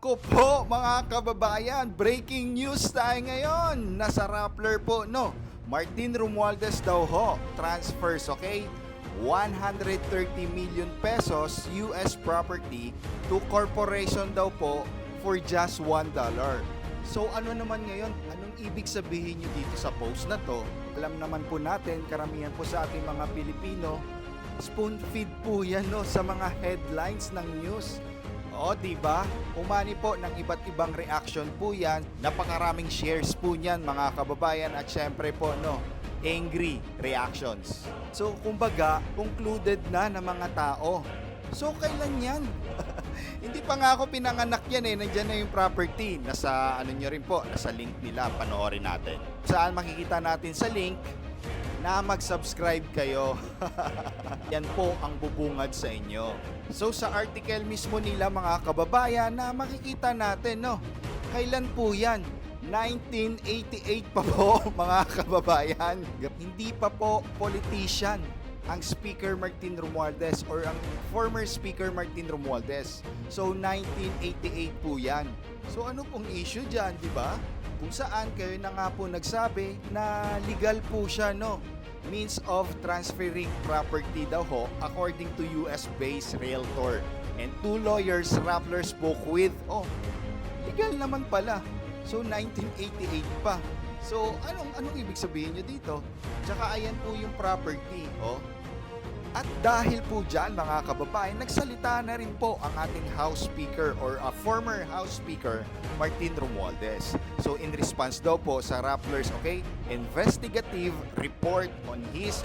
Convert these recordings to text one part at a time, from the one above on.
Nako po mga kababayan, breaking news tayo ngayon. Nasa Rappler po, no? Martin Romualdez daw ho, transfers, okay? 130 million pesos US property to corporation daw po for just $1. So ano naman ngayon? Anong ibig sabihin nyo dito sa post na to? Alam naman po natin, karamihan po sa ating mga Pilipino, spoon feed po yan no, sa mga headlines ng news. O, di ba? Umani po ng iba't ibang reaction po yan. Napakaraming shares po niyan mga kababayan at syempre po no, angry reactions. So, kumbaga, concluded na ng mga tao. So, kailan yan? Hindi pa nga ako pinanganak yan eh. Nandiyan na yung property. Nasa ano nyo rin po, nasa link nila. Panoorin natin. Saan makikita natin sa link na mag-subscribe kayo. Yan po ang bubungad sa inyo. So sa article mismo nila mga kababayan na makikita natin, no? Kailan po yan? 1988 pa po mga kababayan. Hindi pa po politician ang Speaker Martin Romualdez or ang former Speaker Martin Romualdez. So 1988 po yan. So ano pong issue dyan, di ba? Kung saan kayo na nga po nagsabi na legal po siya, no? Means of transferring property daw ho according to US-based realtor. And two lawyers Rappler spoke with. Oh, legal naman pala. So 1988 pa. So anong ibig sabihin nyo dito? Tsaka ayan po yung property, oh. At dahil po dyan mga kababayan, nagsalita na rin po ang ating House Speaker or a former House Speaker, Martin Romualdez. So in response daw po sa Rappler's investigative report on his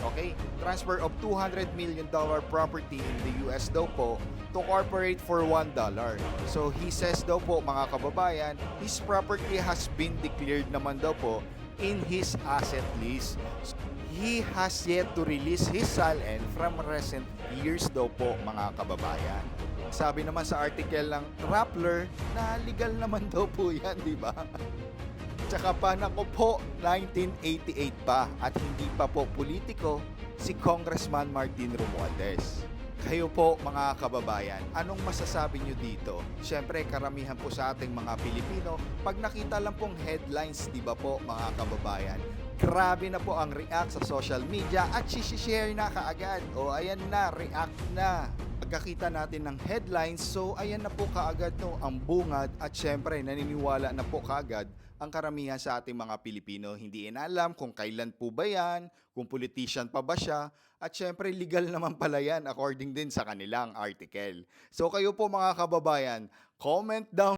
transfer of $200 million property in the US daw po to corporate for $1. So he says daw po mga kababayan, his property has been declared naman daw po in his asset list. He has yet to release his SALN from recent years daw po mga kababayan. Sabi naman sa article ng Rappler na legal naman daw po yan, di ba? Tsaka pa nako po, 1988 pa at hindi pa po politiko si Congressman Martin Romualdez. Kayo po mga kababayan, anong masasabi nyo dito? Siyempre karamihan po sa ating mga Pilipino, pag nakita lang pong headlines, di ba po mga kababayan, grabe na po ang react sa social media at share na kaagad. O ayan na, react na. Pagkakita natin ng headlines, so ayan na po kaagad no, ang bungad at syempre naniniwala na po kaagad ang karamihan sa ating mga Pilipino. Hindi inalam kung kailan po ba yan, kung politician pa ba siya, at syempre legal naman pala yan according din sa kanilang article. So kayo po mga kababayan, comment down